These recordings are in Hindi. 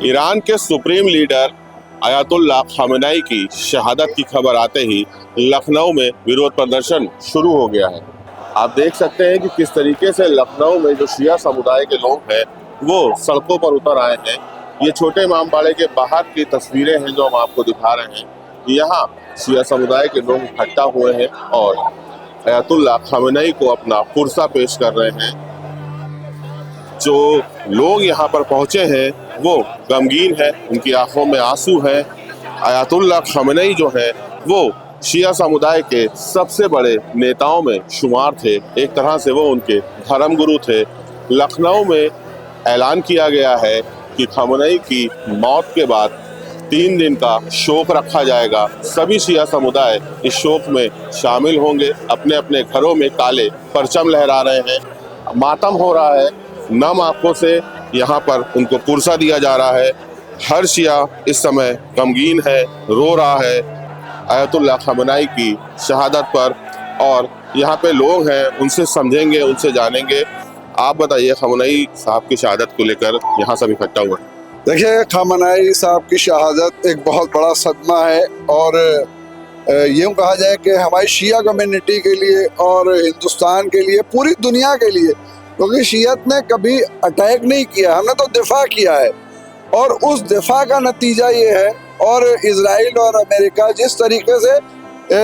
ईरान के सुप्रीम लीडर अयातुल्लाह खामेनेई की शहादत की खबर आते ही लखनऊ में विरोध प्रदर्शन शुरू हो गया है। आप देख सकते हैं कि किस तरीके से लखनऊ में जो शिया समुदाय के लोग हैं वो सड़कों पर उतर आए हैं। ये छोटे इमामबाड़े के बाहर की तस्वीरें हैं जो हम आपको दिखा रहे हैं। यहाँ शिया समुदाय के लोग इकट्ठा हुए हैं और अयातुल्लाह खामेनेई को अपना पुरसा पेश कर रहे हैं। जो लोग यहाँ पर पहुंचे हैं वो गमगीन है, उनकी आंखों में आंसू है। अयातुल्लाह खामेनेई जो है वो शिया समुदाय के सबसे बड़े नेताओं में शुमार थे। एक तरह से वो उनके धर्मगुरु थे। लखनऊ में ऐलान किया गया है कि खामेनेई की मौत के बाद 3 दिन का शोक रखा जाएगा। सभी शिया समुदाय इस शोक में शामिल होंगे। अपने अपने घरों में काले परचम लहरा रहे हैं, मातम हो रहा है। नम आंखों से यहाँ पर उनको पुरसा दिया जा रहा है। हर शिया इस समय गमगीन है, रो रहा है अयातुल्लाह खामेनेई की शहादत पर। और यहाँ पे लोग हैं, उनसे समझेंगे, उनसे जानेंगे। आप बताइए, खामेनेई साहब की शहादत को लेकर यहाँ सब इकट्ठा हुआ है। देखिए, खामेनेई साहब की शहादत एक बहुत बड़ा सदमा है और यूँ कहा जाए कि हमारी शिया कम्युनिटी के लिए और हिंदुस्तान के लिए, पूरी दुनिया के लिए, क्योंकि शियत ने कभी अटैक नहीं किया, हमने तो दिफा किया है और उस दिफा का नतीजा ये है। और इजराइल और अमेरिका जिस तरीके से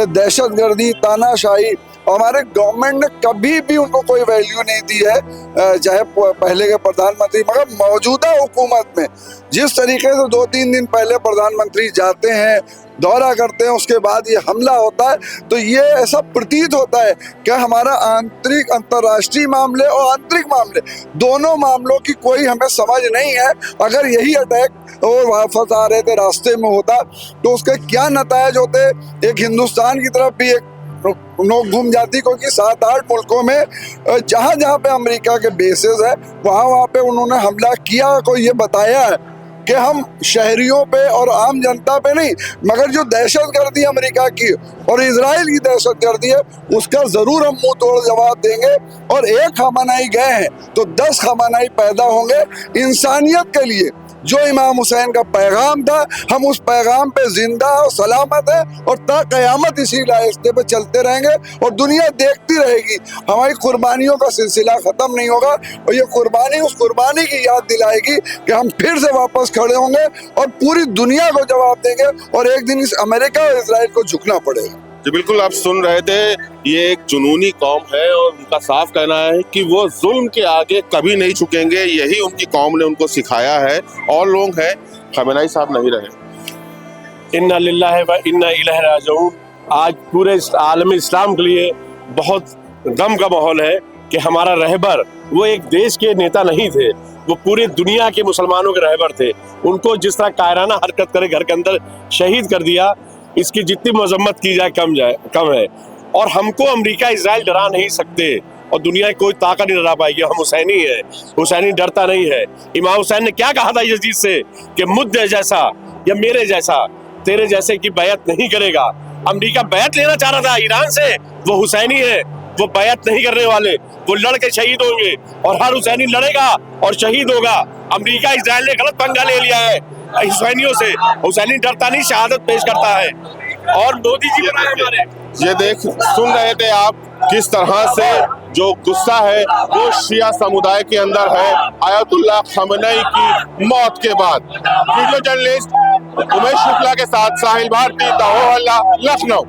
दहशतगर्दी, तानाशाही, हमारे गवर्नमेंट ने कभी भी उनको कोई वैल्यू नहीं दी है, चाहे पहले के प्रधानमंत्री, मगर मौजूदा हुकूमत में जिस तरीके से 2-3 दिन पहले प्रधानमंत्री जाते हैं, दौरा करते हैं, उसके बाद ये हमला होता है, तो ये ऐसा प्रतीत होता है कि हमारा आंतरिक, अंतर्राष्ट्रीय मामले और आंतरिक मामले, दोनों मामलों की कोई हमें समझ नहीं है। अगर यही अटैक और वापस आ रहे थे रास्ते में होता तो उसके क्या नतायज होते। एक हिंदुस्तान की तरफ भी एक नोक घूम जाती, क्योंकि 7-8 मुल्कों में जहाँ जहाँ पे अमेरिका के बेसेस है वहाँ पे उन्होंने हमला किया। कोई ये बताया है कि हम शहरियों पे और आम जनता पे नहीं, मगर जो दहशतगर्दी अमेरिका की और इजराइल की दहशतगर्दी है उसका जरूर हम मुंह तोड़ जवाब देंगे। और एक खामेनेई गए हैं तो 10 खामेनेई पैदा होंगे। इंसानियत के लिए जो इमाम हुसैन का पैगाम था, हम उस पैगाम पे जिंदा और सलामत है और ता क़यामत इसी रास्ते पे चलते रहेंगे और दुनिया देखती रहेगी। हमारी कुर्बानियों का सिलसिला ख़त्म नहीं होगा और ये कुर्बानी उस कुर्बानी की याद दिलाएगी कि हम फिर से वापस खड़े होंगे और पूरी दुनिया को जवाब देंगे और एक दिन इस अमेरिका और इजराइल को झुकना पड़ेगा। जी बिल्कुल, आप सुन रहे थे, ये एक जुनूनी कौम है और उनका साफ कहना है कि वो जुल्म के आगे कभी नहीं झुकेंगे। यही उनकी कौम ने उनको सिखाया है। और लोग हैं, खामेनेई साहब नहीं रहे। इन्ना लिल्लाहि व इन्ना इलैहि राजिऊन। आज पूरे आलम इस्लाम के लिए बहुत गम का माहौल है कि हमारा रहबर, वो एक देश के नेता नहीं थे, वो पूरी दुनिया के मुसलमानों के रहबर थे। उनको जिस तरह कायराना हरकत करे घर के अंदर शहीद कर दिया, इसकी जितनी मजम्मत की जाए कम है। और हमको अमेरिका इजराइल डरा नहीं सकते और दुनिया की कोई ताकत नहीं डरा पाएगी। हम हुसैनी है, हुसैनी डरता नहीं है। इमाम हुसैन ने क्या कहा था यजीद से कि मुझ जैसा या मेरे जैसा तेरे जैसे की बैत नहीं करेगा। अमेरिका बैत लेना चाह रहा था ईरान से, वो हुसैनी है, वो बैत नहीं करने वाले, वो लड़ के शहीद होंगे और हर हुसैनी लड़ेगा और शहीद होगा। अमेरिका इजराइल ने गलत पंगा ले लिया है हुसैनियों से। हुसैनी डरता नहीं, शहादत पेश करता है। और मोदी जी हमारे ये देख सुन रहे थे आप किस तरह से जो गुस्सा है वो शिया समुदाय के अंदर है अयातुल्लाह खामेनेई की मौत के बाद। वीडियो जर्नलिस्ट उमेश शुक्ला के साथ साहिल भारती, लखनऊ।